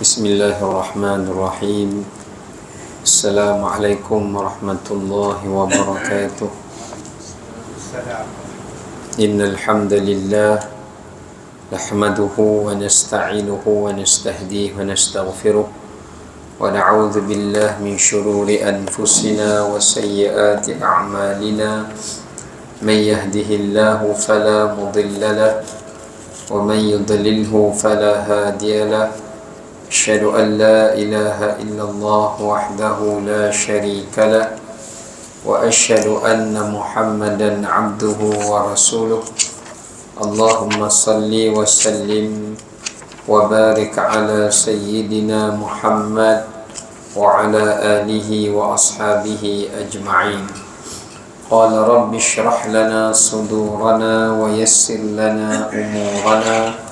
Bismillahirrahmanirrahim. Assalamualaikum warahmatullahi wabarakatuh. Innal hamdalillah nahmaduhu wa nasta'inuhu wa nastahdihi wa nastaghfiruh wa na'udzu billahi min shururi anfusina wa sayyiati a'malina. Man yahdihillahu fala mudilla lahu wa man yudlilhu fala hadiya lahu. أشهد أن لا إله إلا الله وحده لا شريك له وأشهد أن محمدا عبده ورسوله. اللهم صل وسلم وبارك على سيدنا محمد وعلى آله وأصحابه أجمعين. قال رب اشرح لنا صدورنا ويسر لنا أمورنا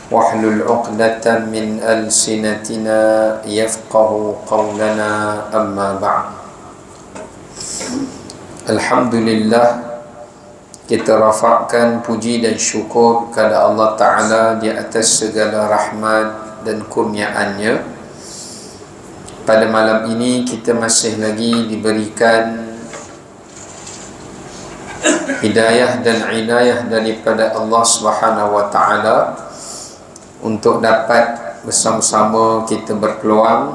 واحلل عقدة من ألسنتنا يفقه قولنا. أما بعد. Alhamdulillah, kita rafa'kan puji dan syukur kepada Allah Ta'ala di atas segala rahmat dan kurniaannya. Pada malam ini kita masih lagi diberikan hidayah dan inayah daripada Allah Subhanahu wa Ta'ala untuk dapat bersama-sama kita berpeluang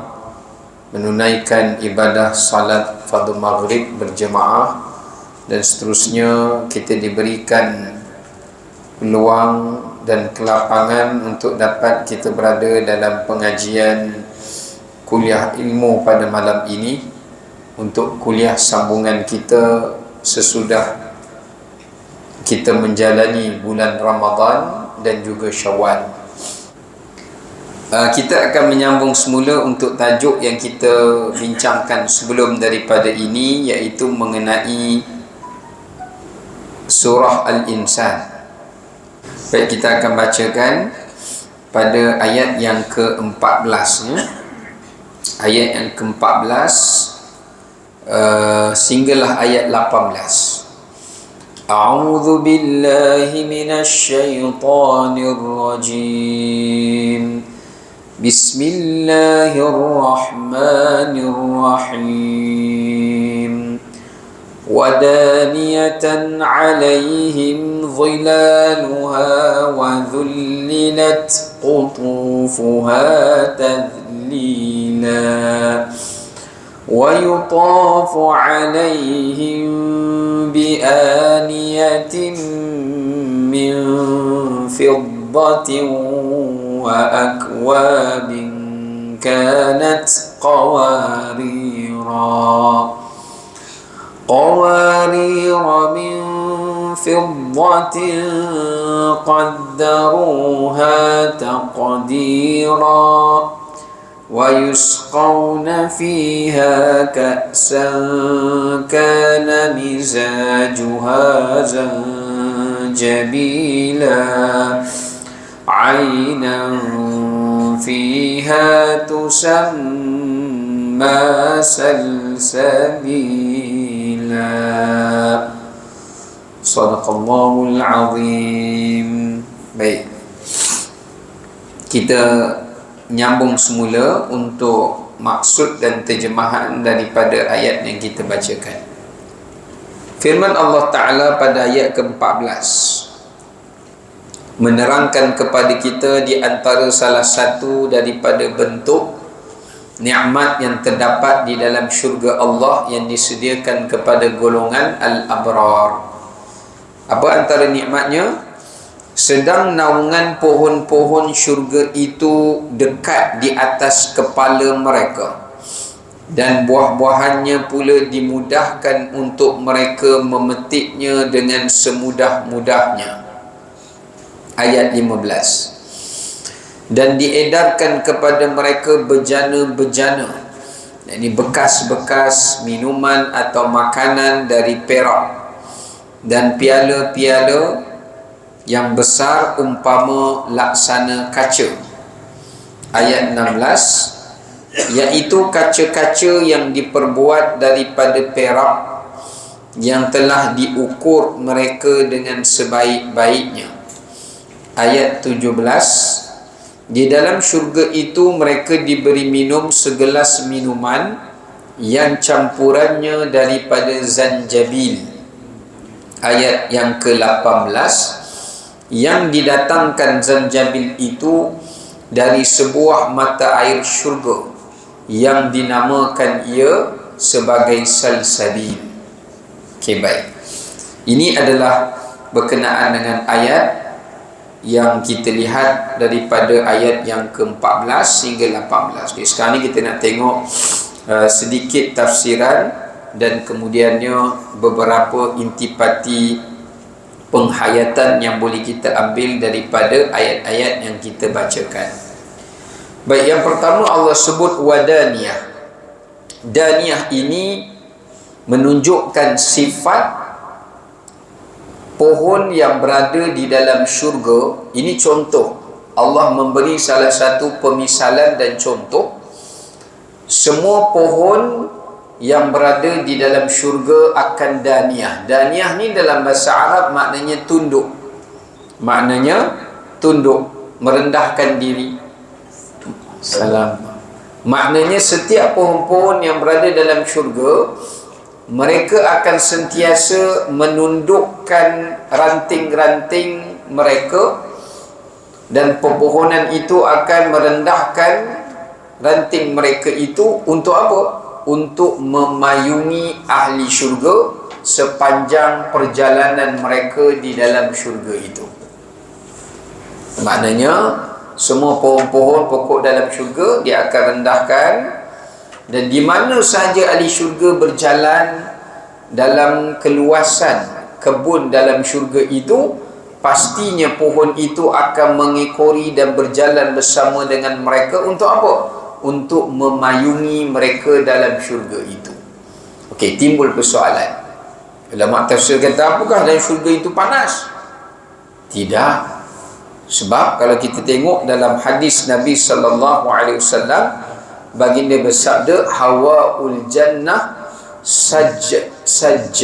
menunaikan ibadah salat fardu maghrib berjemaah, dan seterusnya kita diberikan peluang dan kelapangan untuk dapat kita berada dalam pengajian kuliah ilmu pada malam ini, untuk kuliah sambungan kita sesudah kita menjalani bulan Ramadan dan juga Syawal. Kita akan menyambung semula untuk tajuk yang kita bincangkan sebelum daripada ini, iaitu mengenai surah Al-Insan. Baik, kita akan bacakan pada ayat yang ke-14 ya. Ayat yang ke-14 sehinggalah ayat 18. A'udzu billahi minasy syaithanir rajim. Bismillahirrahmanirrahim. Wadaniyatan 'alaihim dhilaluha wa dhullilat qutufuha tadlila wa yutafu 'alaihim bi'aniyatin min fiddatin wa akwabin kanat qawarira min fiddatin qaddaruha taqdira wa yusqawna fiha ka'san kana mizajuha zanjabila عينا فيها تسمى سلسبيلا. صدق الله العظيم. Baik, kita nyambung semula untuk maksud dan terjemahan daripada ayat yang kita bacakan. Firman Allah Ta'ala pada ayat ke-14 menerangkan kepada kita di antara salah satu daripada bentuk nikmat yang terdapat di dalam syurga Allah yang disediakan kepada golongan al-abrar. Apa antara nikmatnya? Sedang naungan pohon-pohon syurga itu dekat di atas kepala mereka, dan buah-buahannya pula dimudahkan untuk mereka memetiknya dengan semudah-mudahnya. Ayat 15. Dan diedarkan kepada mereka bejana-bejana, yakni bekas-bekas minuman atau makanan dari perak, dan piala-piala yang besar umpama laksana kaca. Ayat 16, iaitu kaca-kaca yang diperbuat daripada perak yang telah diukur mereka dengan sebaik-baiknya. Ayat 17, Di dalam syurga itu mereka diberi minum segelas minuman yang campurannya daripada zanjabil. Ayat yang ke-18, yang didatangkan zanjabil itu dari sebuah mata air syurga yang dinamakan ia sebagai salsabil. Okey, baik. Ini adalah berkenaan dengan ayat yang kita lihat daripada ayat yang ke-14 hingga 18. Jadi sekarang ni kita nak tengok sedikit tafsiran dan kemudiannya beberapa intipati penghayatan yang boleh kita ambil daripada ayat-ayat yang kita bacakan. Baik, yang pertama Allah sebut wadaniyah. Daniyah ini menunjukkan sifat pohon yang berada di dalam syurga. Ini contoh. Allah memberi salah satu pemisalan dan contoh. Semua pohon yang berada di dalam syurga akan daniyah. Daniyah ni dalam bahasa Arab maknanya tunduk. Maknanya tunduk, merendahkan diri. Salam. Maknanya setiap pohon-pohon yang berada dalam syurga, mereka akan sentiasa menundukkan ranting-ranting mereka, dan pepohonan itu akan merendahkan ranting mereka itu untuk apa? Untuk memayungi ahli syurga sepanjang perjalanan mereka di dalam syurga itu. Maknanya semua pohon-pohon pokok dalam syurga dia akan rendahkan. Dan di mana sahaja ahli syurga berjalan dalam keluasan kebun dalam syurga itu, pastinya pohon itu akan mengekori dan berjalan bersama dengan mereka untuk apa? Untuk memayungi mereka dalam syurga itu. Okey, timbul persoalan. Ulama tafsir kata, apakah dalam syurga itu panas? Tidak. Sebab kalau kita tengok dalam hadis Nabi SAW, baginda bersabda, hawaul jannah sajj.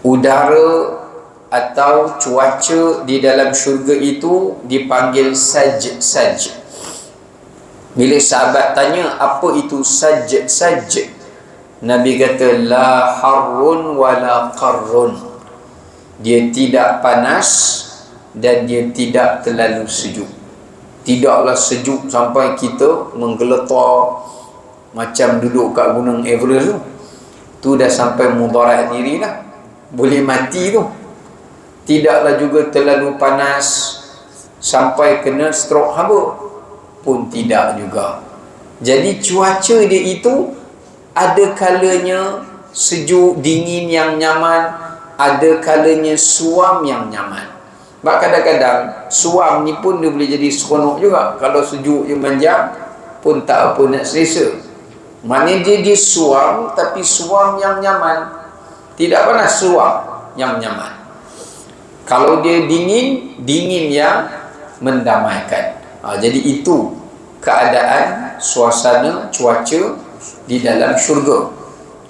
Udara atau cuaca di dalam syurga itu dipanggil sajj. Bila sahabat tanya apa itu sajj, Nabi kata la harrun wala qarrun. Dia tidak panas dan dia tidak terlalu sejuk. Tidaklah sejuk sampai kita menggeletar macam duduk kat gunung Everest tu. Tu dah sampai mudarat diri dah, boleh mati tu. Tidaklah juga terlalu panas sampai kena stroke haba, pun tidak juga. Jadi cuaca dia itu ada kalanya sejuk dingin yang nyaman, ada kalanya suam yang nyaman. Sebab kadang-kadang suam ni pun dia boleh jadi seronok juga. Kalau sejuk je manjang pun tak apa nak selesa. Maknanya dia suam, tapi suam yang nyaman. Tidak panas, suam yang nyaman. Kalau dia dingin, dingin yang mendamaikan. Jadi itu keadaan suasana cuaca di dalam syurga.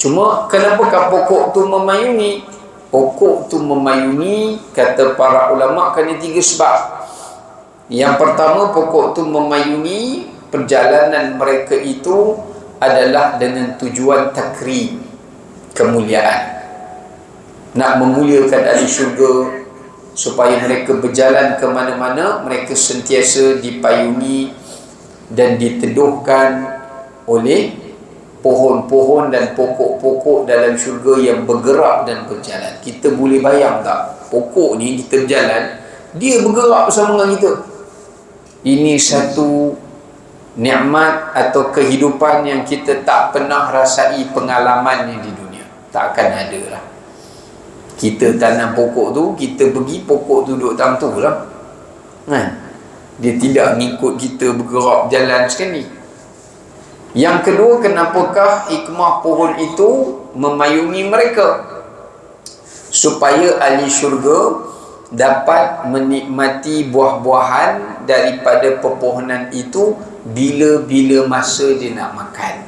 Cuma kenapakah pokok tu memayungi? Pokok tu memayungi, kata para ulama, kerana 3 sebab. Yang pertama, pokok tu memayungi perjalanan mereka itu adalah dengan tujuan takrim, kemuliaan. Nak memuliakan ahli syurga supaya mereka berjalan ke mana-mana, mereka sentiasa dipayungi dan diteduhkan oleh pohon-pohon dan pokok-pokok dalam syurga yang bergerak dan berjalan. Kita boleh bayang tak? Pokok ni kita berjalan, dia bergerak bersama dengan kita. Ini satu nikmat atau kehidupan yang kita tak pernah rasai pengalamannya di dunia. Takkan ada lah. Kita tanam pokok tu, kita pergi, pokok tu duduk dalam tu lah. Dia tidak mengikut kita bergerak jalan sekali. Yang kedua, kenapakah hikmah pohon itu memayungi mereka? Supaya ahli syurga dapat menikmati buah-buahan daripada pepohonan itu bila-bila masa dia nak makan.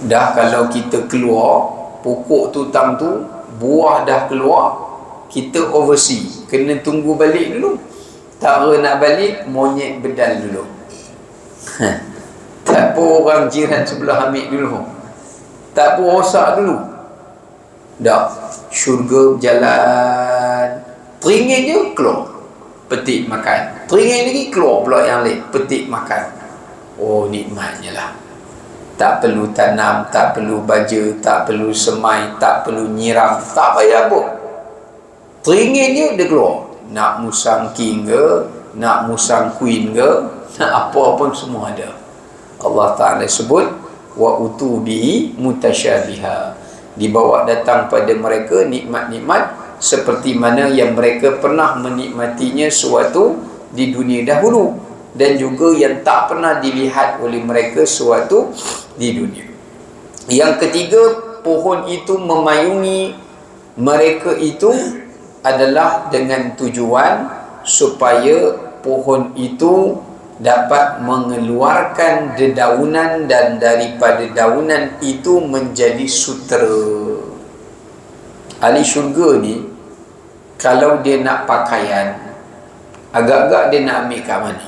Dah kalau kita keluar, pokok tu tam tu, buah dah keluar, kita oversee, kena tunggu balik dulu. Tak nak balik, monyet bedal dulu. Tak pun orang jiran sebelah ambil dulu. Tak pun rosak dulu. Dah, syurga berjalan. Teringin je, keluar. Petik makan. Teringin lagi, keluar pula yang lain. Petik makan. Oh, nikmatnya lah. Tak perlu tanam, tak perlu baja, tak perlu semai, tak perlu nyiram, tak payah apa. Teringin je, dia keluar. Nak musang king ke, nak musang queen ke, nak apa pun semua ada. Allah Ta'ala sebut wa utu bihi mutasyabiha, dibawa datang pada mereka nikmat-nikmat seperti mana yang mereka pernah menikmatinya suatu di dunia dahulu, dan juga yang tak pernah dilihat oleh mereka suatu di dunia. Yang ketiga, pohon itu memayungi mereka itu adalah dengan tujuan supaya pohon itu dapat mengeluarkan dedaunan, dan daripada daunan itu menjadi sutera. Ahli syurga ni, kalau dia nak pakaian, agak-agak dia nak ambil kat mana?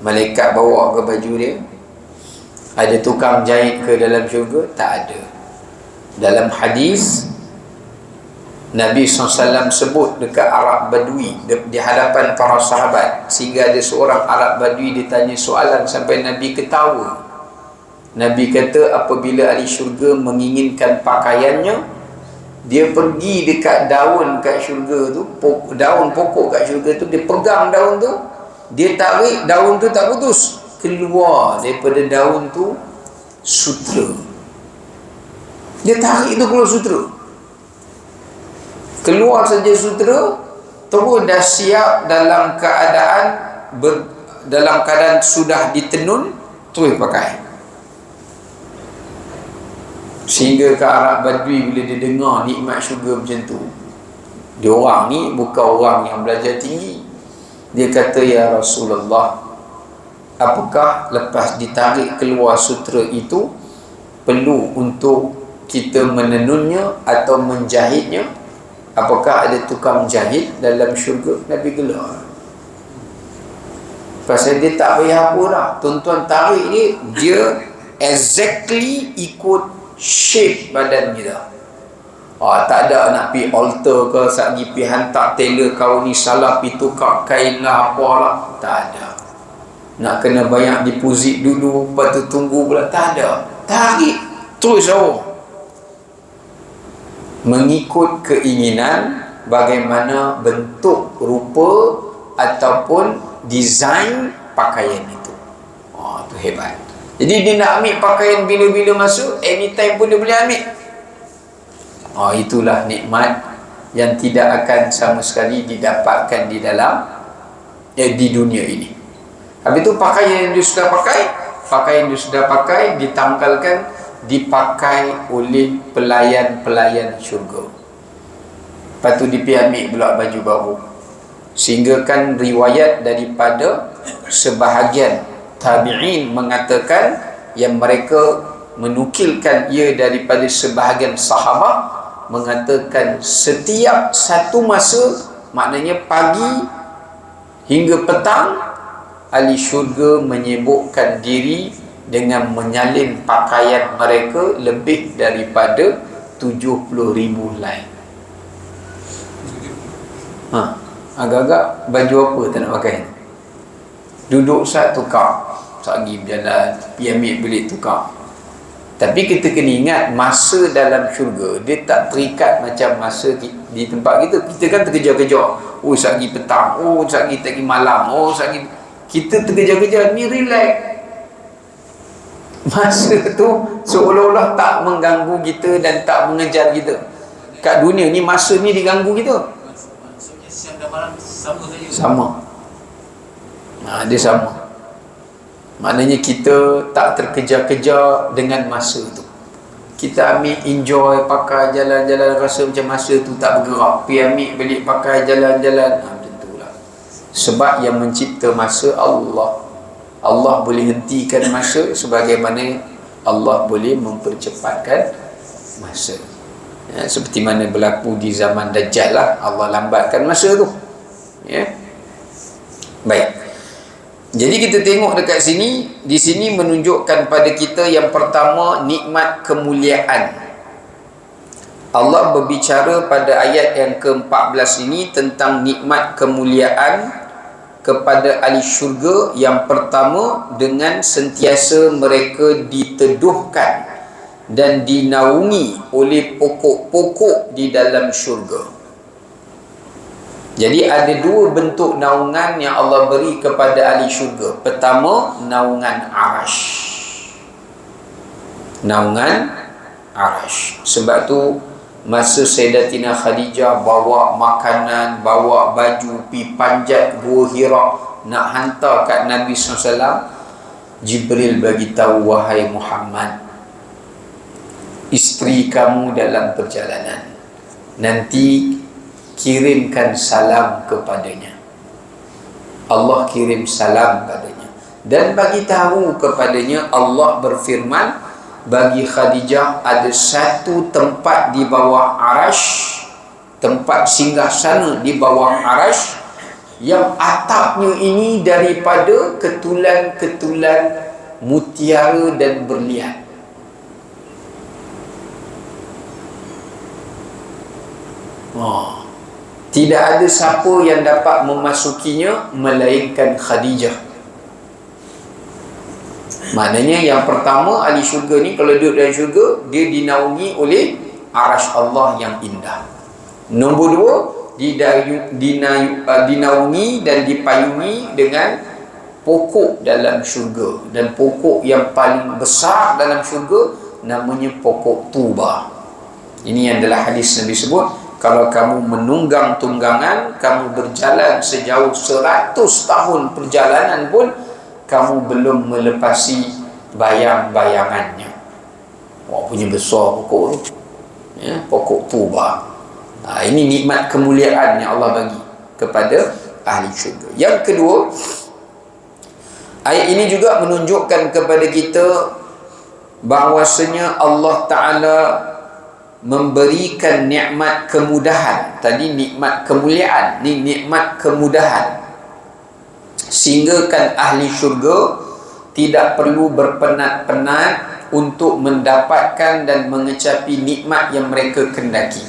Malaikat bawa ke baju dia? Ada tukang jahit ke dalam syurga? Tak ada. Dalam hadis, Nabi SAW sebut dekat Arab Badui di hadapan para sahabat, sehingga ada seorang Arab Badui ditanya soalan sampai Nabi ketawa. Nabi kata, apabila ahli syurga menginginkan pakaiannya, dia pergi dekat daun kat syurga tu, daun pokok kat syurga tu, dia pegang daun tu, dia tarik, daun tu tak putus, keluar daripada daun tu sutera. Dia tarik tu keluar sutera. Keluar saja sutera, terus dah siap dalam keadaan sudah ditenun, terus pakai. Sehingga ke Arab Badui bila dia dengar nikmat syurga macam tu, dia orang ni bukan orang yang belajar tinggi. Dia kata, ya Rasulullah, apakah lepas ditarik keluar sutera itu perlu untuk kita menenunnya atau menjahitnya? Apakah ada tukang jahit dalam syurga? Nabi gelar. Pasal dia tak payah apa dah. Tuan-tuan tarik ni, dia exactly ikut shape badan kita. Tak ada nak pergi altar ke, sat pergi hantar tailor kau ni salah, pergi tukar kain lah, apalah. Tak ada. Nak kena banyak deposit dulu, lepas tu tunggu pula. Tak ada. Tarik terus awak, mengikut keinginan bagaimana bentuk, rupa ataupun design pakaian itu. Itu hebat. Jadi dia nak ambil pakaian bila-bila masuk, anytime pun dia boleh ambil. Itulah nikmat yang tidak akan sama sekali didapatkan di dalam di dunia ini. Habis itu pakaian yang dia sudah pakai, ditanggalkan, dipakai oleh pelayan-pelayan syurga. Lepas tu dia pergi ambil pula baju baru. Sehingga kan riwayat daripada sebahagian tabi'in mengatakan, yang mereka menukilkan ia daripada sebahagian sahabat, mengatakan setiap satu masa, maknanya pagi hingga petang, ahli syurga menyibukkan diri dengan menyalin pakaian mereka lebih daripada 70,000 helai. Agak-agak baju apa tak nak pakai? Duduk saat tukar, saat pergi berjalan, pergi ambil belit tukar. Tapi kita kena ingat, masa dalam syurga dia tak terikat macam masa di tempat kita. Kita kan terkejar-kejar. Saat pergi petang, saat pergi tak pergi malam, saat pergi. Kita terkejar-kejar, ni relax. Masa tu seolah-olah tak mengganggu kita dan tak mengejar kita. Kat dunia ni masa ni diganggu kita. Siang dan malam sama. Dia sama. Maknanya kita tak terkejar-kejar dengan masa tu. Kita ambil enjoy, pakai jalan-jalan, rasa macam masa tu tak bergerak. Pergi ambil balik pakai jalan-jalan. Macam tu lah. Sebab yang mencipta masa Allah. Allah boleh hentikan masa sebagaimana Allah boleh mempercepatkan masa. Seperti mana berlaku di zaman Dajjal lah, Allah lambatkan masa tu. Baik. Jadi kita tengok dekat sini, di sini menunjukkan pada kita yang pertama nikmat kemuliaan. Allah berbicara pada ayat yang ke-14 ini tentang nikmat kemuliaan kepada ahli syurga. Yang pertama, dengan sentiasa mereka diteduhkan dan dinaungi oleh pokok-pokok di dalam syurga. Jadi ada dua bentuk naungan yang Allah beri kepada ahli syurga. Pertama, naungan arash. Naungan arash. Sebab tu masa Sayyidatina Khadijah bawa makanan, bawa baju, pi panjat Gua Hira nak hantar kat Nabi SAW, Jibril bagi tahu, wahai Muhammad, isteri kamu dalam perjalanan, nanti kirimkan salam kepadanya. Allah kirim salam padanya dan bagi tahu kepadanya, Allah berfirman, bagi Khadijah ada satu tempat di bawah arash, tempat singgasana di bawah arash, yang atapnya ini daripada ketulan-ketulan mutiara dan berlian. Tidak ada siapa yang dapat memasukinya melainkan Khadijah. Maknanya yang pertama, ahli syurga ni kalau duduk dalam syurga, dia dinaungi oleh arash Allah yang indah. Nombor dua, dinaungi dan dipayungi dengan pokok dalam syurga. Dan pokok yang paling besar dalam syurga namanya pokok Tuba. Ini adalah hadis Nabi sebut, kalau kamu menunggang tunggangan, kamu berjalan sejauh 100 tahun perjalanan pun, kamu belum melepasi bayang-bayangannya. Wah, punya besar pokok tu, ya, pokok Tuba. Ini nikmat kemuliaan yang Allah bagi kepada ahli syurga. Yang kedua, ayat ini juga menunjukkan kepada kita bahawasanya Allah Ta'ala memberikan nikmat kemudahan. Tadi nikmat kemuliaan, ni nikmat kemudahan, sehingga kan ahli syurga tidak perlu berpenat-penat untuk mendapatkan dan mengecapi nikmat yang mereka kendaki.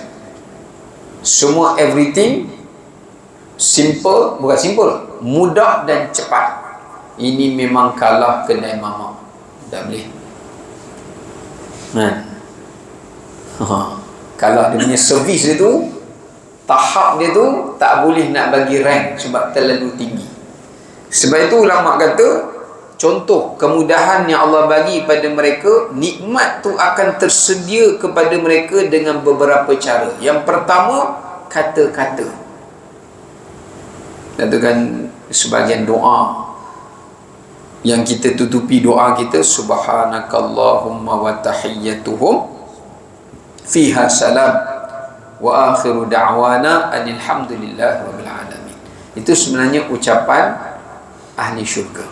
Semua everything simple, bukan simple, mudah dan cepat. Ini memang kalah kedai mamak. Tak boleh. Kalau dia punya servis dia tu, tahap dia tu tak boleh nak bagi rank sebab terlalu tinggi. Sebab itu ulama kata, contoh kemudahan yang Allah bagi pada mereka, nikmat tu akan tersedia kepada mereka dengan beberapa cara. Yang pertama, kata-kata. Katakan sebagian doa yang kita tutupi doa kita, subhanakallahumma wa tahiyyatuhum fiha salam wa akhiru da'wana alhamdulillahi rabbil alamin. Itu sebenarnya ucapan ahli syurga.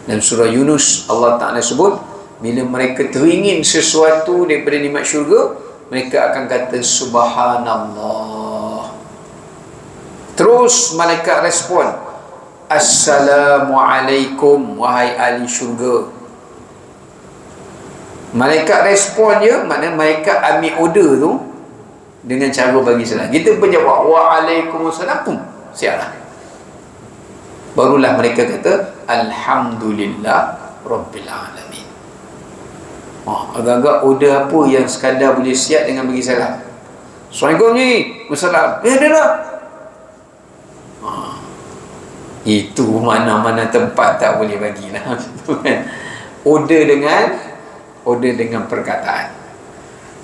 Dalam surah Yunus Allah Ta'ala sebut, bila mereka teringin sesuatu daripada nikmat syurga, mereka akan kata subhanallah. Terus malaikat respon, assalamualaikum wahai ahli syurga. Malaikat respon je, maknanya malaikat ambil order tu dengan cara bagi salam. Kita pun jawab waalaikumsalam, pun siaplah. Barulah mereka kata alhamdulillah rabbil alamin. Agak-agak order apa yang sekadar boleh siap dengan bagi salam. Assalamualaikum ni, wassalam. Ada lah. Itu mana-mana tempat tak boleh bagilah. Order dengan perkataan.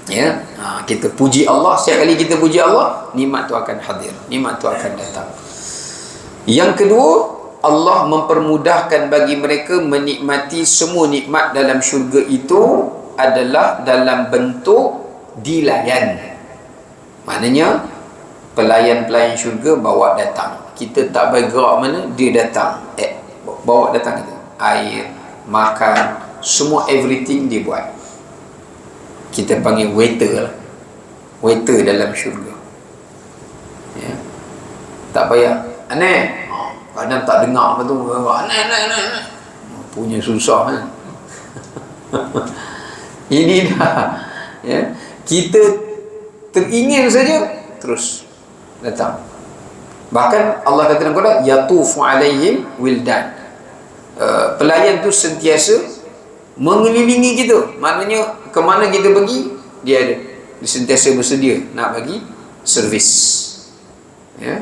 Ya, kita puji Allah. Setiap kali kita puji Allah, nikmat tu akan hadir, nikmat tu akan datang. Yang kedua, Allah mempermudahkan bagi mereka menikmati semua nikmat dalam syurga itu adalah dalam bentuk dilayan. Maknanya pelayan-pelayan syurga bawa datang. Kita tak baik gerak mana, dia datang. Bawa datang kita. Air, makan, semua everything dia buat. Kita panggil waiter lah. Waiter dalam syurga. Ya. Tak payah. Aneh. kadang tak dengar apa tu, punya susah kan. Ini dah ya, kita teringin saja terus datang. Bahkan Allah kata dalam Quran, yatufu alaihim wildan, pelayan tu sentiasa mengelilingi kita. Maknanya ke mana kita pergi, dia ada, dia sentiasa bersedia nak bagi servis ya.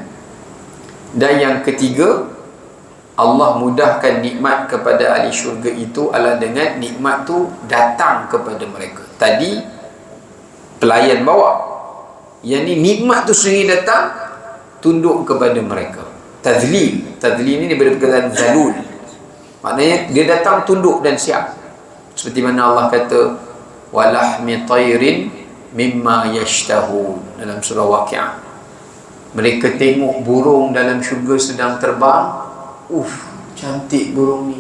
Dan yang ketiga, Allah mudahkan nikmat kepada ahli syurga itu adalah dengan nikmat tu datang kepada mereka. Tadi pelayan bawa, yang ni nikmat tu sendiri datang tunduk kepada mereka. Tadlil ni daripada perkataan zalul, maknanya dia datang tunduk dan siap. Seperti mana Allah kata walahmi tayrin mimma yashtahun dalam surah Waqi'ah. Mereka tengok burung dalam syurga sedang terbang, cantik burung ni,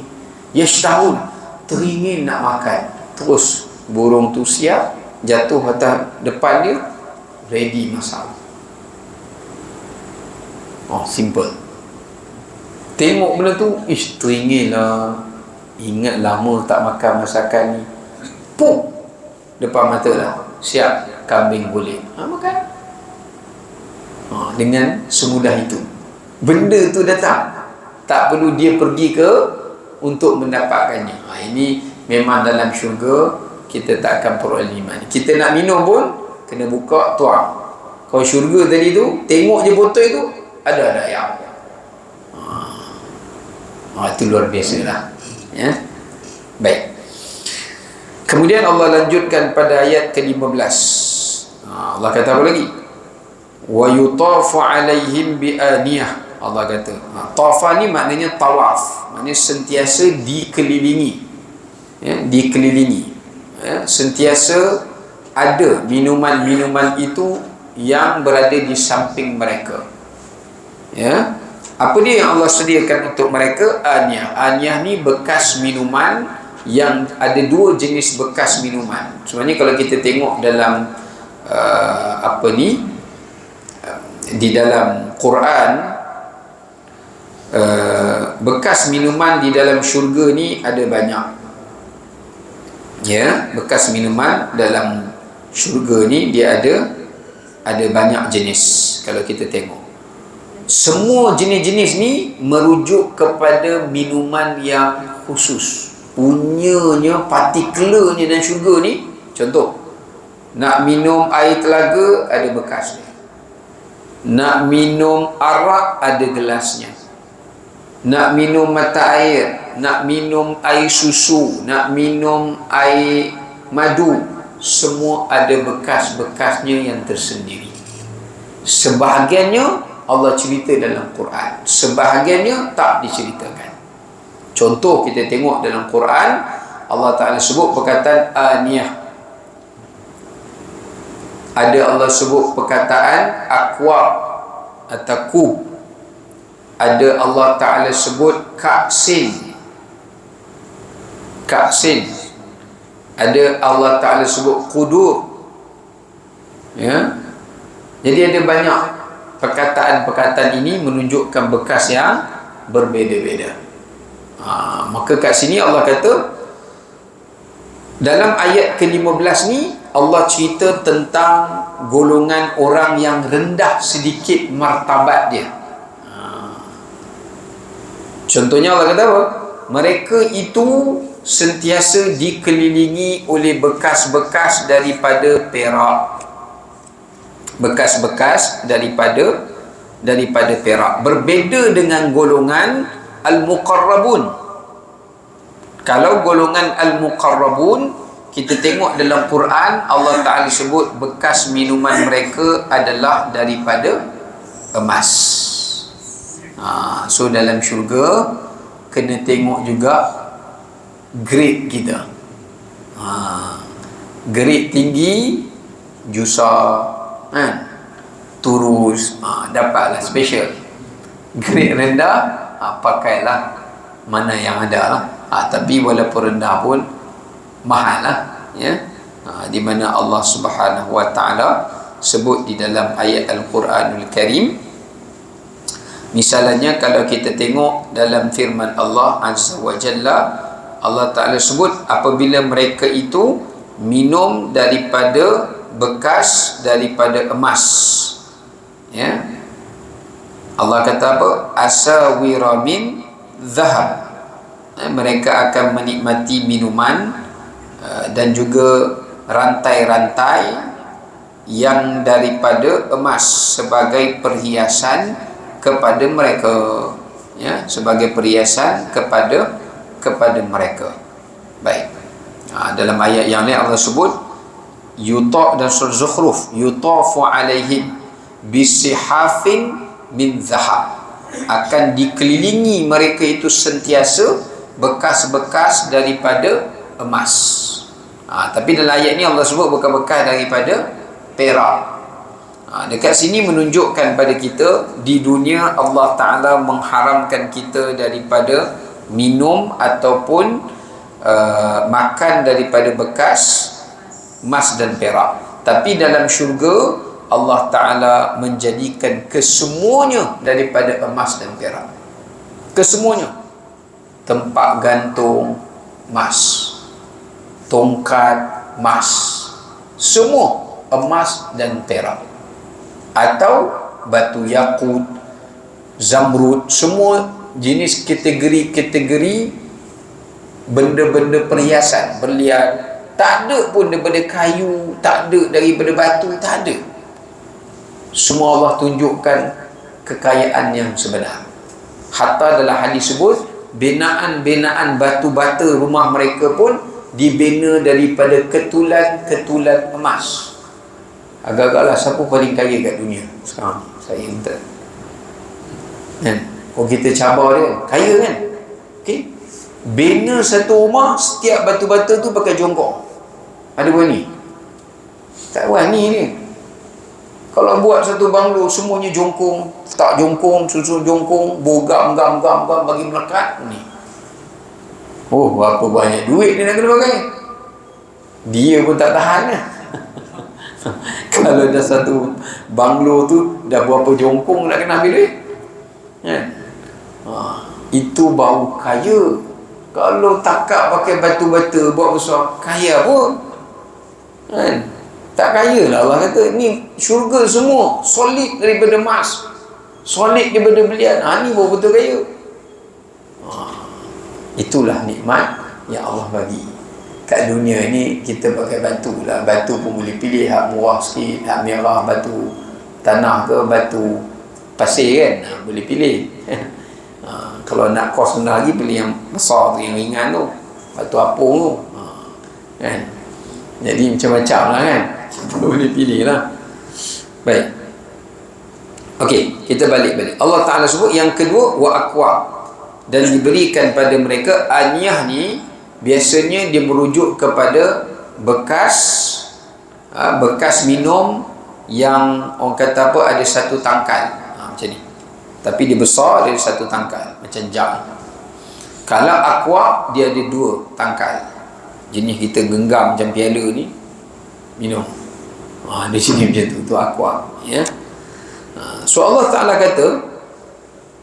yashtahun, teringin nak makan. Terus burung tu siap, jatuh atas depan dia, ready masak. Simple. Tengok benda tu, teringin lah, ingat lama tak makan masakan ni, depan mata lah, siap kambing kulit, makan. Dengan semudah itu benda tu datang, tak perlu dia pergi ke untuk mendapatkannya. Ini memang dalam syurga kita tak akan peroleh iman. Kita nak minum pun kena buka, tuang. Kalau syurga tadi tu, tengok je botol tu ada air. Itu luar biasa lah ya. Baik, kemudian Allah lanjutkan pada ayat ke-15. Allah kata apa lagi? Wa yutafu alaihim bi aniyah. Allah kata, tafa ni maknanya tawaf, maknanya sentiasa dikelilingi ya, dikelilingi ya, sentiasa ada minuman-minuman itu yang berada di samping mereka ya. Apa dia yang Allah sediakan untuk mereka? Aniyah. Aniyah ni bekas minuman, yang ada dua jenis bekas minuman. Sebenarnya kalau kita tengok dalam di dalam Quran, bekas minuman di dalam syurga ni ada banyak ya. Bekas minuman dalam syurga ni dia ada banyak jenis. Kalau kita tengok, semua jenis-jenis ni merujuk kepada minuman yang khusus, punyanya, partikularnya dalam syurga ni. Contoh, nak minum air telaga ada bekas dia, nak minum arak ada gelasnya, nak minum mata air, nak minum air susu, nak minum air madu, semua ada bekas-bekasnya yang tersendiri. Sebahagiannya Allah cerita dalam Quran, sebahagiannya tak diceritakan. Contoh kita tengok dalam Quran, Allah Ta'ala sebut perkataan aniyah, ada Allah sebut perkataan akwab atau kub, ada Allah Ta'ala sebut ka'sin, ada Allah Ta'ala sebut qudur ya. Jadi ada banyak perkataan-perkataan ini menunjukkan bekas yang berbeza-beza. Maka kat sini Allah kata, dalam ayat ke-15 ni Allah cerita tentang golongan orang yang rendah sedikit martabat dia. Contohnya Allah kata apa? Mereka itu sentiasa dikelilingi oleh bekas-bekas daripada perak, bekas-bekas daripada perak. Berbeza dengan golongan al-muqarrabun. Kalau golongan al-muqarrabun, kita tengok dalam Quran, Allah Ta'ala sebut bekas minuman mereka adalah daripada emas. So dalam syurga kena tengok juga grade kita. Grade tinggi, jusa turus, dapatlah special. Grade rendah, pakailah mana yang ada lah. Tapi walaupun rendah pun mahal lah ya. Di mana Allah Subhanahu wa ta'ala sebut di dalam ayat Al-Quranul Karim, Misalnya kalau kita tengok dalam firman Allah Azza wa Jalla, Allah Ta'ala sebut apabila mereka itu minum daripada bekas daripada emas, ya, Allah kata apa? Asawira min zahab. Mereka akan menikmati minuman dan juga rantai-rantai yang daripada emas sebagai perhiasan kepada mereka, ya, sebagai perhiasan kepada mereka. Baik. Dalam ayat yang lain Allah sebut yuta' dan surah Zukhruf, yutafu alaihim bisihafin min zahab, akan dikelilingi mereka itu sentiasa bekas-bekas daripada emas. Tapi dalam ayat ni Allah sebut bekas-bekas daripada perak. Dekat sini menunjukkan pada kita di dunia Allah Ta'ala mengharamkan kita daripada minum ataupun makan daripada bekas emas dan perak. Tapi dalam syurga Allah Ta'ala menjadikan kesemuanya daripada emas dan perak. Kesemuanya. Tempat gantung emas, tongkat emas, semua emas dan perak. Atau batu yakut, zamrud, semua jenis kategori-kategori benda-benda perhiasan berlian. Tak ada pun daripada kayu, tak ada daripada batu, tak ada. Semua Allah tunjukkan kekayaan yang sebenar. Hatta dalam hadis sebut binaan-binaan batu bata rumah mereka pun dibina daripada ketulan-ketulan emas. Agak-agaklah siapa paling kaya kat dunia sekarang? Saya minta kan? Kalau kita cabar dia, kaya kan? Okay? Bina satu rumah, setiap batu-bata tu pakai jongkok. Ada berani? Tak berani ni. Kalau buat satu banglo semuanya jongkong, tak jongkong, susun jongkong, bogam, gam bagi melekat ni. Oh, berapa banyak duit dia nak kena pakai. Dia pun tak tahan lah. Kalau dah satu banglo tu dah berapa jongkong nak kena ambil duit, kan? Itu baru kaya. Kalau takak pakai batu-bata buat besar, kaya pun, kan? Tak kaya lah. Allah kata ni syurga semua solid daripada emas, solid daripada belian. Ni baru betul kaya. Itulah nikmat yang Allah bagi. Kat dunia ni kita pakai batu lah. Batu pun boleh pilih, hak murah sikit, hak merah, batu tanah ke batu pasir kan, boleh pilih. Kalau nak kos rendah lagi, pilih yang besar tu, yang ringan tu, batu apung tu, kan. Jadi macam-macam lah kan, boleh pilih lah. Baik. Okey, kita balik. Allah Ta'ala sebut yang kedua, wa aqwa, dan diberikan pada mereka. Aniyah ni biasanya dia merujuk kepada bekas minum yang orang kata apa, ada satu tangkal, macam ni, tapi dia besar, dari satu tangkal macam jam. Kalau aqua, dia ada dua tangkal, jenis kita genggam macam piala ni minum. Di sini macam tu aqua, ya. So Allah Ta'ala kata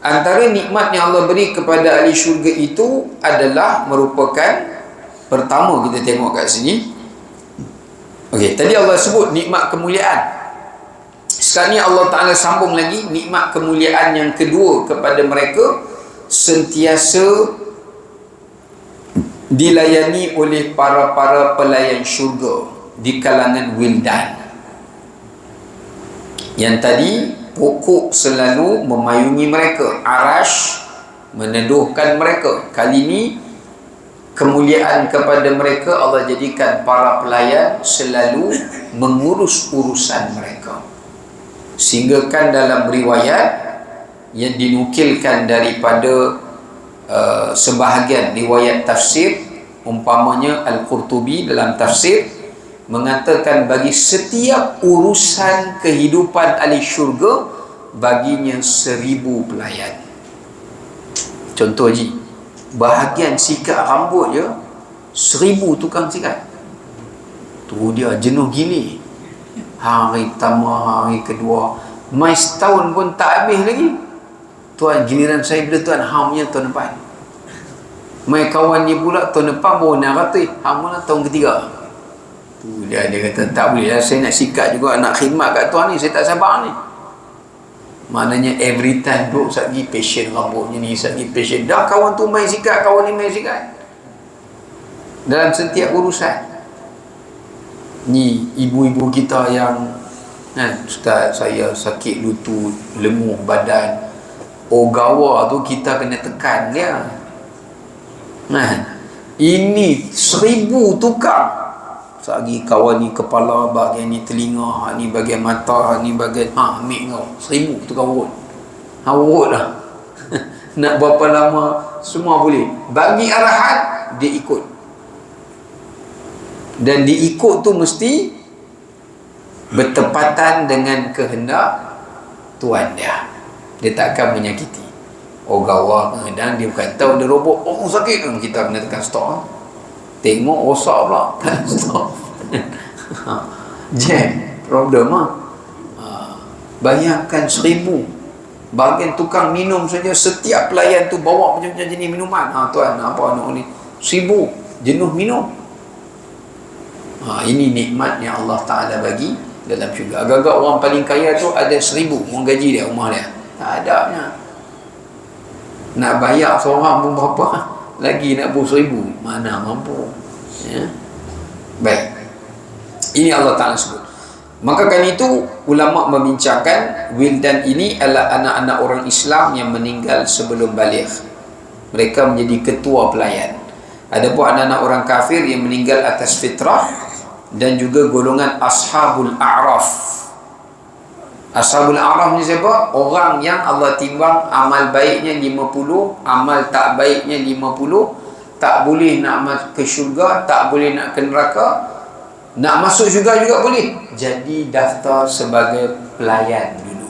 antara nikmat yang Allah beri kepada ahli syurga itu adalah merupakan, pertama kita tengok kat sini. Okey, tadi Allah sebut nikmat kemuliaan. Sekarang ni Allah Ta'ala sambung lagi nikmat kemuliaan yang kedua kepada mereka, sentiasa dilayani oleh para pelayan syurga di kalangan wildan. Yang tadi pokok selalu memayungi mereka, arash meneduhkan mereka. Kali ini kemuliaan kepada mereka, Allah jadikan para pelayan selalu mengurus urusan mereka. Sehingga kan dalam riwayat yang dinukilkan daripada sebahagian riwayat tafsir, umpamanya Al-Qurtubi dalam tafsir mengatakan bagi setiap urusan kehidupan ahli syurga baginya 1000 pelayan. Contoh Haji, bahagian sikat rambut je 1000 tukang sikat. Tu dia jenuh gila. Hari pertama, hari kedua, mai setahun pun tak habis lagi. Tuan, giliran saya bila tuan, hamnya tahun depan. Mai kawan ni pula tahun depan baru nak kata, hamnya tahun ketiga. Tu dia kata, tak boleh lah, saya nak sikat juga, nak khidmat kat tuan ni, saya tak sabar ni. Maknanya every time duk sagi passion rambutnya ni, sagi passion. Dah kawan tu main sikat, kawan ni main sikat. Dalam setiap urusan. Ni ibu-ibu kita yang ustaz, saya sakit lutut, lenguh badan, ogawa tu kita kena tekan dia. Ini 1000 tukang. Sagi kawan ni kepala, bahagian ni telinga, ni bahagian mata, ni bahagian ambil kau 1000 tukang urut. Urut lah. Nak berapa lama semua boleh. Bagi arahan dia ikut. Dan diikut tu mesti bertepatan dengan kehendak tuan dia. Dia takkan menyakiti. Gawa kadang dia bukan tahu dia robot, sakit kan, kita kena tekan stop. Tengok rosak pula, tak stop. Jam problem lah. Bayangkan 1000 bahagian tukang minum saja, setiap pelayan tu bawa macam-macam jenis minuman. Tuan, apa nak ni? 1000 jenuh minum. Ini nikmat yang Allah Ta'ala bagi dalam syurga. Agak-agak orang paling kaya tu ada 1000 orang gaji dia, rumah dia. Tak ada nya. Nak bayar seorang pun berapa, lagi nak pun 1000, mana mampu. Baik, ini Allah Ta'ala sebut. Maka kan itu ulama membincangkan wildan ini adalah anak-anak orang Islam yang meninggal sebelum baligh. Mereka menjadi ketua pelayan. Adapun anak-anak orang kafir yang meninggal atas fitrah, dan juga golongan ashabul a'raf. Ashabul a'raf ni siapa? Orang yang Allah timbang amal baiknya 50, amal tak baiknya 50. Tak boleh nak ke syurga, tak boleh nak ke neraka. Nak masuk syurga juga boleh. Jadi daftar sebagai pelayan dulu.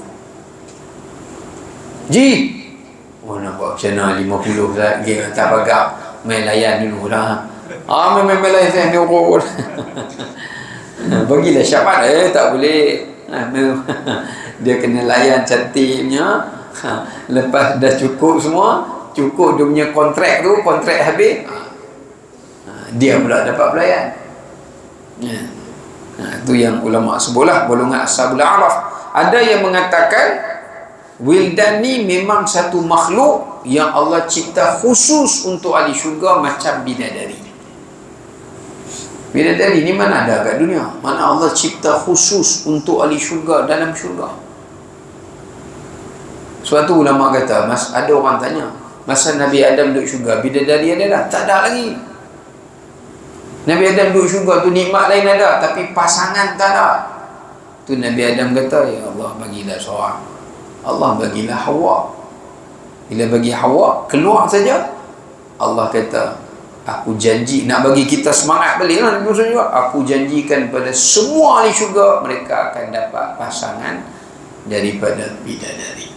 Nak buat macam mana 50 lagi tak bagak, main layan dulu lah. Main layan saya ni urut. Bagilah syarat, tak boleh. Dia kena layan cantiknya. Lepas dah cukup semua, cukup dia punya kontrak habis, dia pula dapat pelayan. Itu yang ulama sebutlah golongan ashabul a'raf. Ada yang mengatakan wildan ni memang satu makhluk yang Allah cipta khusus untuk ahli syurga, macam bidadari. Bidadari ni mana ada kat dunia? Mana Allah cipta khusus untuk ahli syurga dalam syurga. Suatu ulama kata, ada orang tanya, masa Nabi Adam duduk syurga, bidadari ada dah? Tak ada lagi. Nabi Adam duduk syurga tu nikmat lain ada, tapi pasangan tak ada. Tu Nabi Adam kata, ya Allah bagilah seorang. Allah bagilah Hawa. Bila bagi Hawa, keluar saja, Allah kata, aku janji, nak bagi kita semangat balik lah, aku janjikan pada semua ahli syurga, mereka akan dapat pasangan daripada bidadari.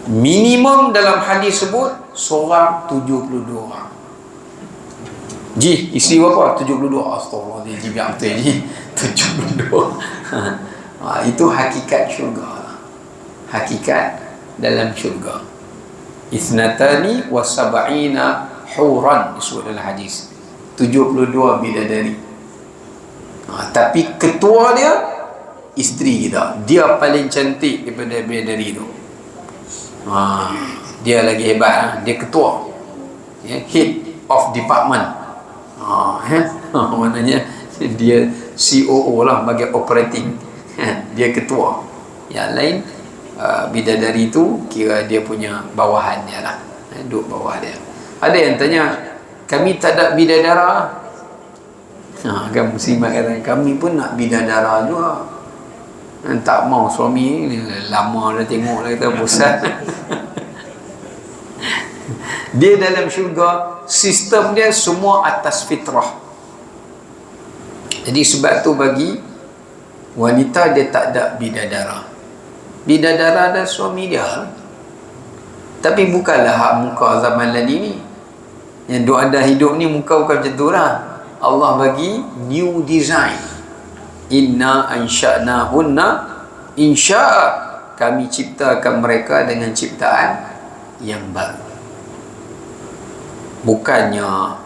Minimum dalam hadis sebut seorang 72 orang. Isteri berapa? 72. Astagfirullahaladzim, yang betul ni 72. Itu hakikat syurga. Hakikat dalam syurga. Ithnatani wa sab'ina huran disebut dalam hadis. 72 bidadari. Tapi ketua dia isteri kita. Dia paling cantik daripada bidadari tu. Dia lagi hebat. Dia ketua, head of department. Maknanya dia COO lah, bagi operating. Dia ketua. Yang lain bidadari tu kira dia punya bawahan dia lah, duduk bawah dia. Ada yang tanya, kami tak ada bidadara. Kan muslimat kata, kami pun nak bidadara juga. Tak mau suami lama dah tengok dah, kata bosan. Dia dalam syurga, sistem dia semua atas fitrah. Jadi sebab tu bagi wanita dia tak ada bidadara. Bidadara ada suami dia, tapi bukanlah hak muka zaman lain ni. Yang duk ada hidup ni muka bukan macam tu lah. Allah bagi new design. Inna ansha'nahunna insya'a. kami ciptakan mereka dengan ciptaan yang baru. Bukannya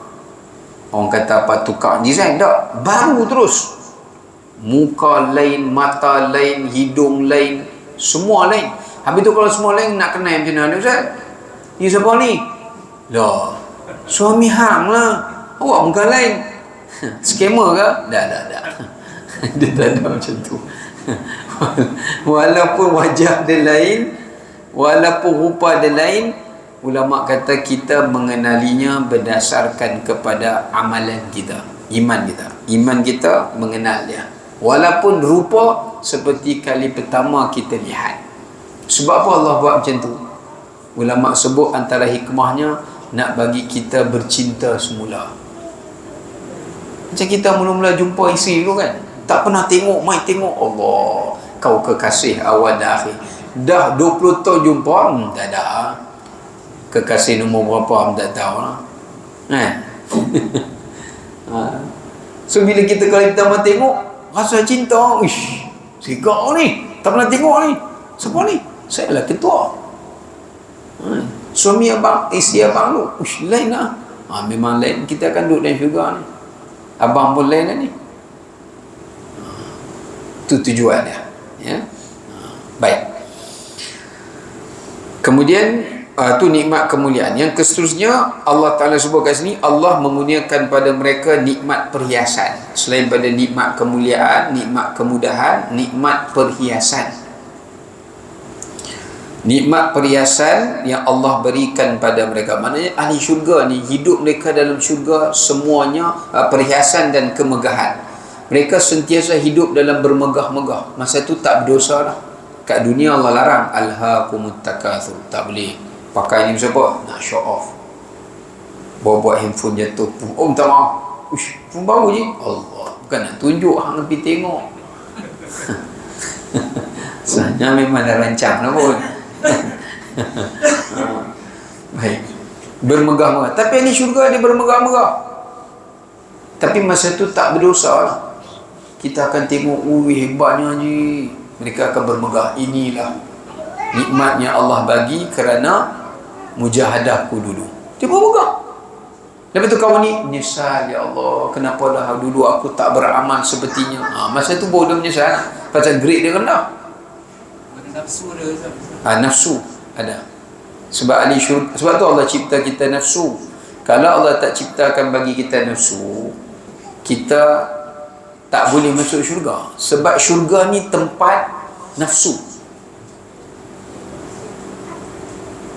orang kata apa, tukar design, tak, baru terus. Muka lain, mata lain, hidung lain, semua lain. Habis tu kalau semua lain, nak kenal macam mana Ustaz? Ni siapa ni? Lah, suami hang lah. Awak muka lain. Scammer ke? Dah. Dia tak ada macam tu. Walaupun wajah dia lain, walaupun rupa dia lain, ulama kata kita mengenalinya berdasarkan kepada amalan kita, iman kita. Iman kita mengenal dia, walaupun rupa seperti kali pertama kita lihat. Sebab apa Allah buat macam tu? Ulama sebut antara hikmahnya nak bagi kita bercinta semula. Macam kita mula-mula jumpa isteri tu kan, tak pernah tengok, mai tengok, Allah, kau kekasih awal dan akhir. Dah 20 tahun jumpa, tak ada. Kekasih nombor berapa, tak tahu lah. So bila kita kali pertama tengok, rasa cinta, ish, segak ni, tak pernah tengok ni. Siapa ni? Saya lah ketua. Suami abang, isteri abang tu, ish, lain lah. Memang lain, kita akan duduk dalam syurga ni. Abang pun lain lah ni. Itu tujuan dia, ya. Baik. Kemudian tu nikmat kemuliaan. Yang seterusnya Allah Ta'ala sebut kat sini, Allah mengurniakan pada mereka nikmat perhiasan. Selain pada nikmat kemuliaan, nikmat kemudahan, nikmat perhiasan. Nikmat perhiasan yang Allah berikan pada mereka. Maknanya ahli syurga ni, hidup mereka dalam syurga semuanya perhiasan dan kemegahan. Mereka sentiasa hidup dalam bermegah-megah. Masa tu tak berdosa lah. Kat dunia Allah larang, alhaakumut takatsur, tak boleh pakai ni siapa? Nak show off. Bawa handphone jatuh. Oh, minta maaf. Uish, phone baru je. Allah, bukan nak tunjuk, hang pergi tengok. Sebenarnya memang dah rancang lah pun. Baik. Bermegah-megah. Tapi ni syurga dia bermegah-megah. Tapi masa tu tak berdosa lah. Kita akan tengok, hebatnya je. Mereka akan bermegah. Inilah nikmatnya Allah bagi kerana mujahadahku dulu. Dia bermegah. Lepas tu kawan ni menyesal, ya Allah, kenapa dah dulu aku tak beramal sepertinya. Masa tu baru dia menyesal. Pasal grade dia rendah. Nafsu ada. Nafsu ada. Sebab sebab tu Allah cipta kita nafsu. Kalau Allah tak ciptakan bagi kita nafsu, kita tak boleh masuk syurga. Sebab syurga ni tempat nafsu.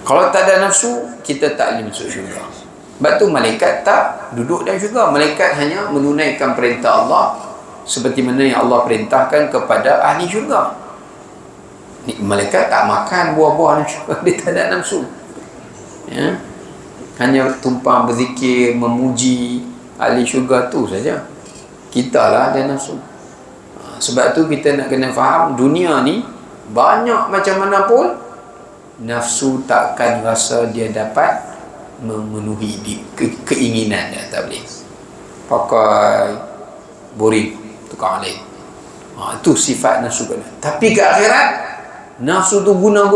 Kalau tak ada nafsu, kita tak boleh masuk syurga. Sebab tu malaikat tak duduk dalam syurga. Malaikat hanya menunaikan perintah Allah seperti mana yang Allah perintahkan kepada ahli syurga. Malaikat tak makan buah-buah dalam syurga. Dia tak ada nafsu, ya? Hanya tumpang berzikir, memuji ahli syurga tu saja. Kita lah ada nafsu. Sebab tu kita nak kena faham, dunia ni banyak macam mana pun, nafsu takkan rasa dia dapat memenuhi keinginan dia. Tak boleh. Pakai boring, tukar lain. Itu sifat nafsu. Tapi ke akhirat, nafsu tu guna,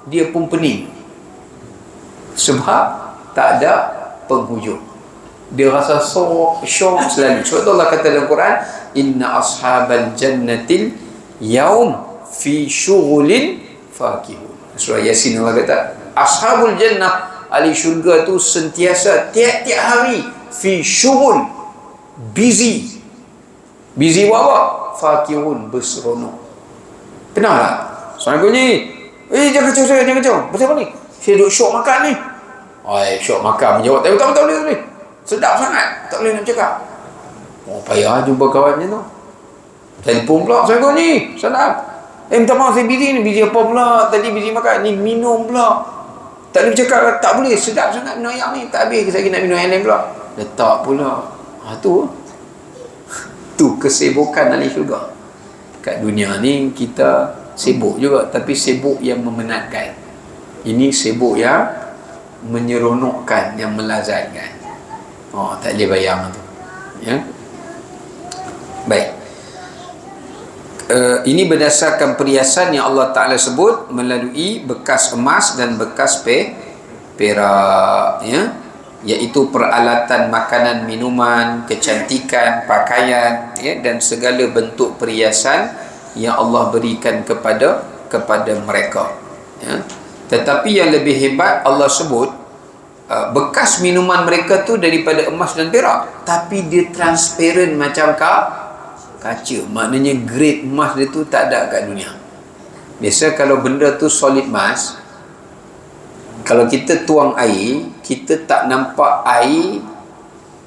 dia pun pening. Sebab tak ada penghujung. Dia rasa syok selalu. Sebab tu Allah kata dalam Quran, inna ashabal jannatil yaum fi syughulin fakihun. Surah Yasin Allah kata, ashabul jannah, ahli syurga tu sentiasa tiap-tiap hari fi syughul, busy buat apa? Fakihun, berseronok. Kenal tak? Assalamualaikum ni. Jangan kacau. Pasal apa ni? Saya duduk syok makan ni. Syok makan menjawab. Tak boleh. Sedap sangat. Tak boleh nak cakap. Payah jumpa kawannya tu. Telefon pula. Assalamualaikum ni. Sedap. Minta maaf, saya busy ni. Busy apa pula? Tadi busy makan. Ni minum pula. Tak boleh bercakap. Tak boleh. Sedap sangat minum ayam ni. Tak habis. Saya nak minum yang lain pula. Letak pula. Tu kesibukan ahli syurga. Kat dunia ni kita sibuk juga, tapi sibuk yang memenatkan. Ini sibuk yang menyeronokkan, yang melazatkan. Tak boleh bayang tu, ya. Baik. Ini berdasarkan perhiasan yang Allah Ta'ala sebut melalui bekas emas dan bekas perak, ya, iaitu peralatan makanan, minuman, kecantikan, pakaian, ya, dan segala bentuk perhiasan yang Allah berikan kepada mereka, ya. Tetapi yang lebih hebat, Allah sebut bekas minuman mereka tu daripada emas dan perak, tapi dia transparent macam kaca. Maknanya grade emas dia tu tak ada kat dunia. Biasa kalau benda tu solid emas, kalau kita tuang air, kita tak nampak air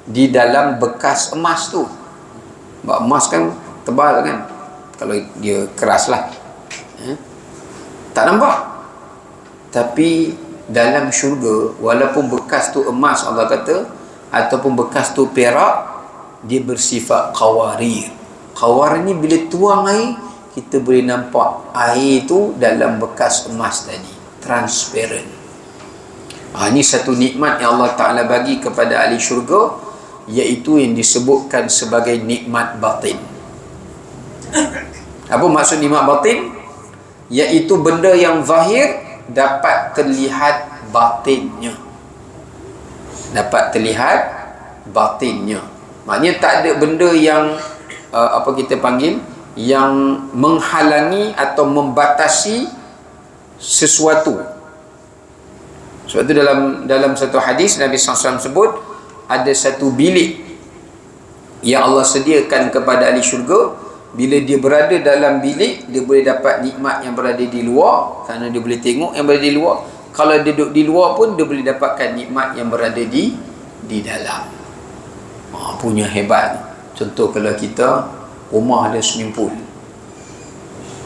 di dalam bekas emas tu. Sebab emas kan tebal kan, kalau dia keras lah, tak nampak. Tapi dalam syurga, walaupun bekas tu emas, Allah kata, ataupun bekas tu perak, dia bersifat qawarir. Qawarir ni bila tuang air, kita boleh nampak air tu dalam bekas emas tadi, transparent. Ini satu nikmat yang Allah Ta'ala bagi kepada ahli syurga, iaitu yang disebutkan sebagai nikmat batin. Apa maksud nikmat batin? Iaitu benda yang zahir dapat terlihat batinnya. Dapat terlihat batinnya. Maknanya tak ada benda yang apa kita panggil, yang menghalangi atau membatasi sesuatu. Sebab itu dalam satu hadis Nabi SAW sebut, ada satu bilik yang Allah sediakan kepada ahli syurga. Bila dia berada dalam bilik, dia boleh dapat nikmat yang berada di luar, kerana dia boleh tengok yang berada di luar. Kalau dia duduk di luar pun, dia boleh dapatkan nikmat yang berada di dalam. Punya hebat. Contoh, kalau kita rumah ada swimming pool,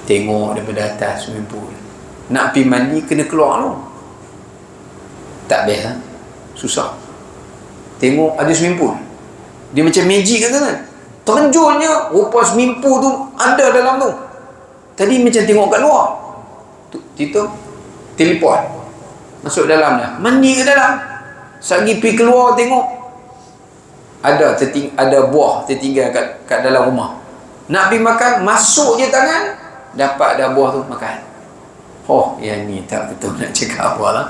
tengok daripada atas swimming pool, nak pergi mandi kena keluar tu. Tak best, susah. Tengok ada swimming pool, dia macam magic kata kan. Terjunnya rupa swimming pool tu ada dalam tu. Tadi macam tengok kat luar, kita teleport masuk dalam dah, mandi ke dalam. Sagi pergi keluar tengok ada buah tertinggal kat dalam rumah. Nak pergi makan, masuk je tangan, dapat dah buah tu, makan. Yang ni tak betul nak cakap apa lah.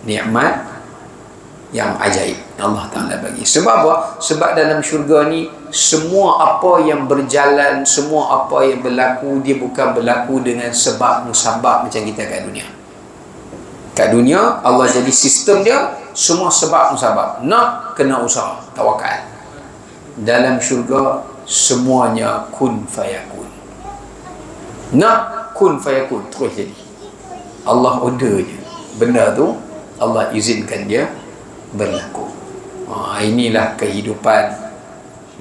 Nikmat yang ajaib Allah Ta'ala bagi. Sebab apa? Sebab dalam syurga ni, semua apa yang berjalan, semua apa yang berlaku, dia bukan berlaku dengan sebab musabab macam kita kat dunia. Kat dunia, Allah jadi sistem dia, semua sebab musabab. Nak, kena usaha, tawakal. Dalam syurga, semuanya kun fayakun. Nak, kun fayakun, terus jadi. Allah order je, benda tu Allah izinkan dia berlaku. Inilah kehidupan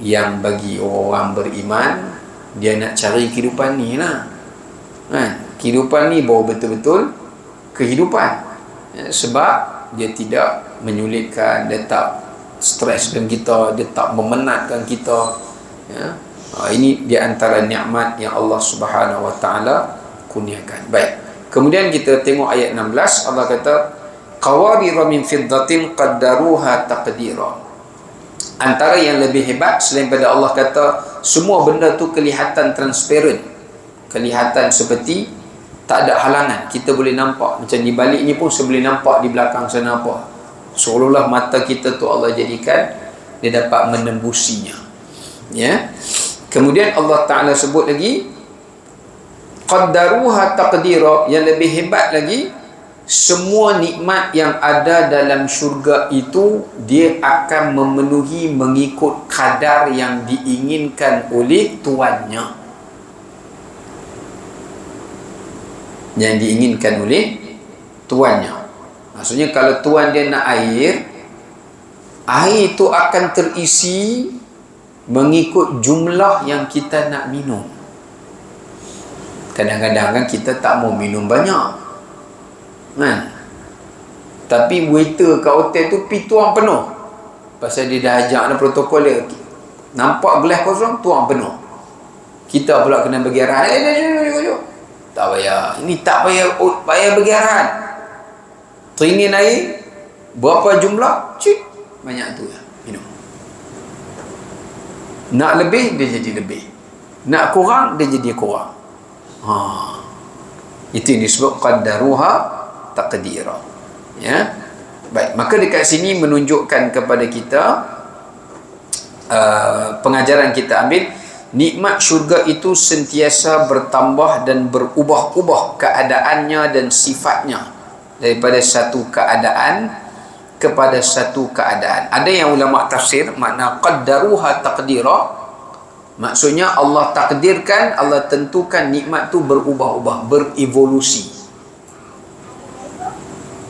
yang bagi orang beriman, dia nak cari kehidupan ni lah. Kehidupan ni baru betul-betul kehidupan. Sebab dia tidak menyulitkan, dia tak stres dengan kita, dia tak memenatkan kita, ya. Ini di antara nikmat yang Allah Subhanahu Wa Taala kurniakan. Baik. Kemudian kita tengok ayat 16, Allah kata qawarira min fiddatin qaddaruha taqdira. Antara yang lebih hebat selain pada Allah kata semua benda tu kelihatan transparent, kelihatan seperti tak ada halangan, kita boleh nampak. Macam di balik ni pun saya boleh nampak di belakang sana apa, seolah-olah mata kita tu Allah jadikan dia dapat menembusinya, ya. Kemudian Allah Ta'ala sebut lagi qaddaruha taqdira. Yang lebih hebat lagi, semua nikmat yang ada dalam syurga itu dia akan memenuhi mengikut kadar yang diinginkan oleh tuannya, yang diinginkan oleh tuannya. Maksudnya kalau tuan dia nak air itu akan terisi mengikut jumlah yang kita nak minum. Kadang-kadang kan kita tak mau minum banyak, kan? Tapi waiter kat hotel tu pergi tuang penuh, pasal dia dah ajak dah protokol dia. Nampak gelas kosong, tuang penuh. Kita pula kena bagi arahan, tak payah, ini tak payah bagi arahan. Teringin air berapa jumlah, banyak tu lah minum. Nak lebih, dia jadi lebih. Nak kurang, dia jadi kurang. Itu yang disebut qaddaruha taqdira. Ya. Baik, maka dekat sini menunjukkan kepada kita pengajaran kita ambil, nikmat syurga itu sentiasa bertambah dan berubah-ubah keadaannya dan sifatnya daripada satu keadaan kepada satu keadaan. Ada yang ulama tafsir makna qaddaruha taqdira, maksudnya Allah takdirkan, Allah tentukan nikmat tu berubah-ubah, berevolusi.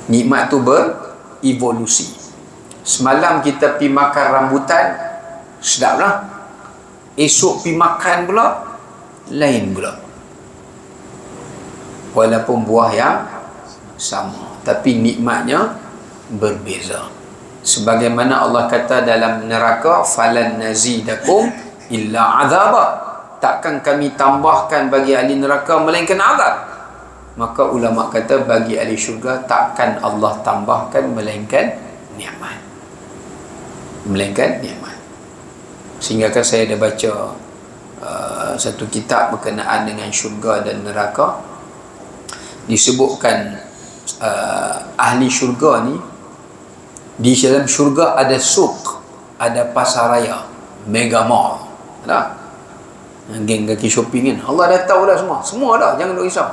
Nikmat tu berevolusi. Semalam kita pergi makan rambutan, sedap lah. Esok pergi makan pula, lain pula. Walaupun buah yang sama, tapi nikmatnya berbeza. Sebagaimana Allah kata dalam neraka, falan nazidakum illa azaba, takkan kami tambahkan bagi ahli neraka melainkan azab. Maka ulama kata bagi ahli syurga takkan Allah tambahkan melainkan nikmat, melainkan nikmat. Sehingga kan saya ada baca satu kitab berkenaan dengan syurga dan neraka. Disebutkan ahli syurga ni, di dalam syurga ada suq, ada pasar raya, mega mall. Ada geng kaki shopping kan, Allah dah tahu dah semua dah, jangan duk risau.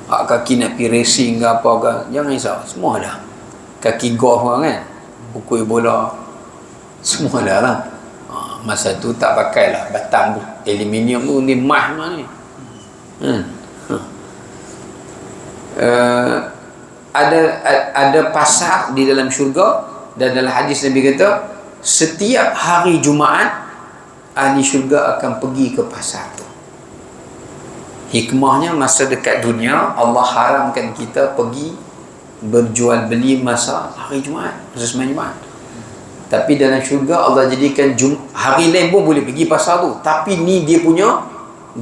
Kaki nak pergi racing ke apa ke, jangan risau, semua dah. Kaki golf kan, pukul bola, semua dah lah. Masa tu tak pakai lah batang aluminium tu, ni emas ni. Ada pasar di dalam syurga, dan dalam hadis Nabi kata setiap hari Jumaat ahli syurga akan pergi ke pasar tu. Hikmahnya, masa dekat dunia Allah haramkan kita pergi berjual beli masa hari Jumaat, masa sembahyang Jumaat. Tapi dalam syurga Allah jadikan hari lain pun boleh pergi pasar tu, tapi ni dia punya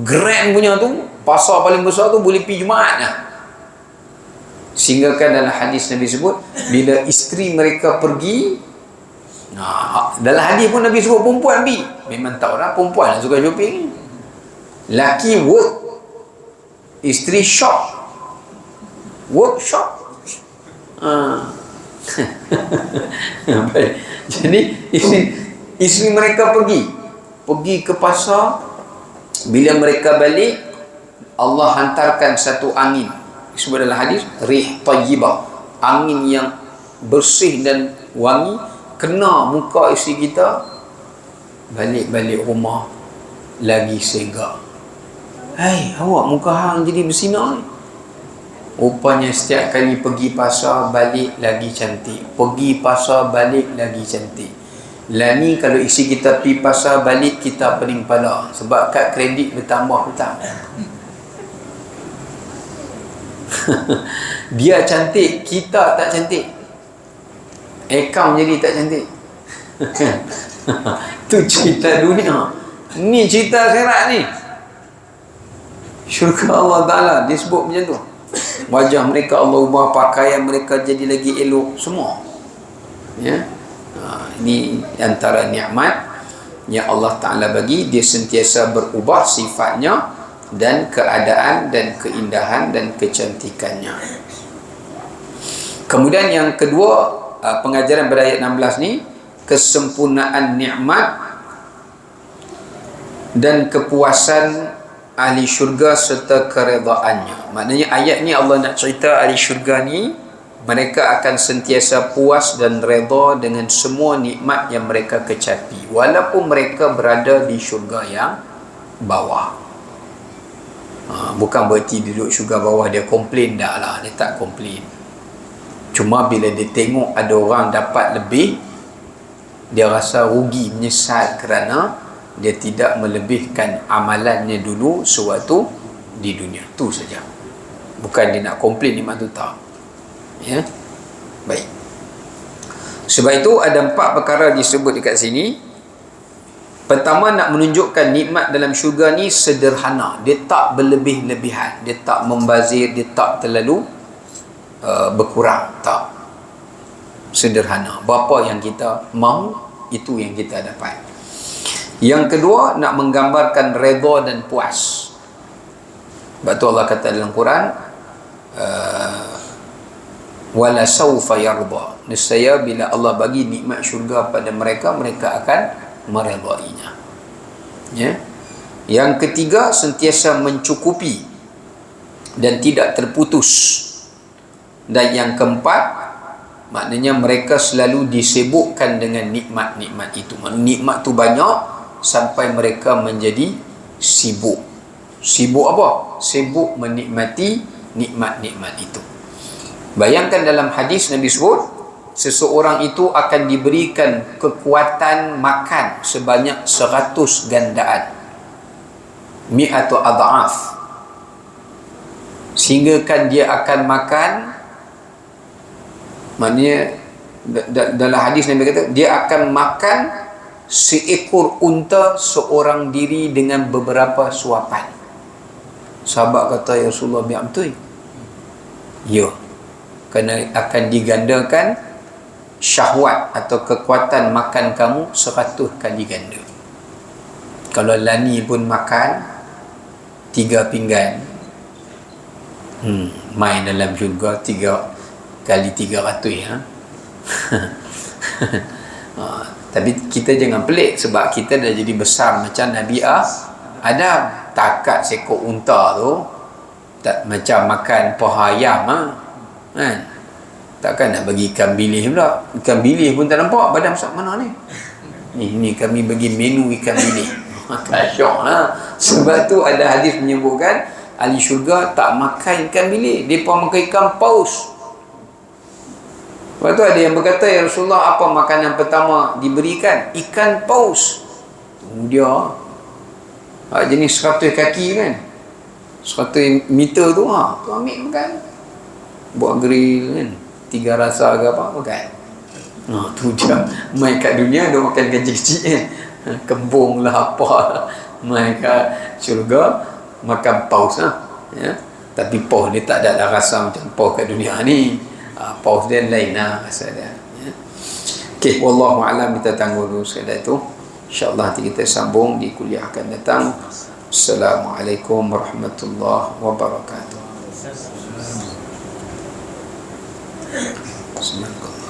grand punya tu, pasar paling besar tu boleh pergi Jumaat lah. Sehingga kan dalam hadis Nabi sebut, bila isteri mereka pergi, dalam hadis pun Nabi sebut perempuan pergi. Memang tahu lah perempuan lah suka shopping. Laki work, isteri shop, workshop. Jadi isteri mereka pergi ke pasar. Bila mereka balik, Allah hantarkan satu angin, sebut dalam hadis rih tayyibah, angin yang bersih dan wangi, kena muka isteri kita, balik-balik rumah lagi segar. Hai, awak muka hang jadi bersinar ni. Rupanya setiap kali pergi pasar, balik lagi cantik, pergi pasar, balik lagi cantik. Lah ni kalau isi kita pergi pasar, balik kita pening pala, sebab kad kredit bertambah hutang. Dia cantik, kita tak cantik, akaun jadi tak cantik. Tu cerita dunia, ni cerita akhirat ni. Syurga Allah Ta'ala disebut macam tu. Wajah mereka Allah ubah, pakaian mereka jadi lagi elok, semua. Ya, ini antara nikmat yang Allah Ta'ala bagi. Dia sentiasa berubah sifatnya dan keadaan dan keindahan dan kecantikannya. Kemudian yang kedua, pengajaran pada ayat 16 ni, kesempurnaan nikmat dan kepuasan ahli syurga serta keredaannya. Maknanya ayat ni Allah nak cerita ahli syurga ni, mereka akan sentiasa puas dan reda dengan semua nikmat yang mereka kecapi, walaupun mereka berada di syurga yang bawah. Bukan berarti duduk syurga bawah dia komplain, dah lah, dia tak komplain. Cuma bila dia tengok ada orang dapat lebih, dia rasa rugi, menyesal kerana dia tidak melebihkan amalannya dulu sewaktu di dunia. Tu saja. Bukan dia nak komplain nikmat tu, tak. Ya. Baik. Sebab itu ada 4 perkara disebut dekat sini. Pertama, nak menunjukkan nikmat dalam syurga ni sederhana. Dia tak berlebih-lebihan, dia tak membazir, dia tak terlalu berkurang, tak. Sederhana. Berapa yang kita mahu, itu yang kita dapat. Yang kedua, nak menggambarkan redha dan puas. Sebab tu Allah kata dalam Quran, wala sawfa yarda, nescaya bila Allah bagi nikmat syurga pada mereka, mereka akan meredainya. Ya. Yang ketiga, sentiasa mencukupi dan tidak terputus. Dan yang keempat, maknanya mereka selalu disibukkan dengan nikmat-nikmat itu. Nikmat tu banyak sampai mereka menjadi sibuk. Sibuk apa? Sibuk menikmati nikmat-nikmat itu. Bayangkan dalam hadis Nabi sebut, seseorang itu akan diberikan kekuatan makan sebanyak 100 gandaan, mi'atu adha'af, sehingga kan dia akan makan, maknanya dalam hadis Nabi kata dia akan makan seekor unta seorang diri dengan beberapa suapan. Sahabat kata, ya Rasulullah, biar betul? Ya, kerana akan digandakan syahwat atau kekuatan makan kamu 100 kali ganda. Kalau lani pun makan 3 pinggan, main dalam syurga 3 kali 300 ya. Tapi kita jangan pelik, sebab kita dah jadi besar macam Nabi Adam. Takat seekor unta tu tak macam makan paha ayam kan? Takkan nak bagi ikan bilis pula. Ikan bilis pun tak nampak badan besar mana ni. Ni kami bagi menu ikan bilis. Kasyok lah. Sebab tu ada hadis menyebutkan ahli syurga tak makan ikan bilis, mereka makan ikan paus. Lepas tu ada yang berkata, ya Rasulullah, apa makanan pertama diberikan? Ikan paus. Dia jenis 100 kaki kan, 100 meter tu, tu ambil makan, buat grill kan, 3 rasa ke apa makan. Tu je main kat dunia dia makan kecil-kecil kan, kembung lah apa lah. Main kat syurga makan paus ya. Tapi paus dia tak ada rasa macam paus kat dunia ni. Paus dia lain lah rasa dia ya. Okay, wallahu a'lam. Kita tangguh dulu sekadar itu. InsyaAllah nanti kita sambung di kuliah akan datang. Assalamualaikum warahmatullahi wabarakatuh. Bismillahirrahmanirrahim.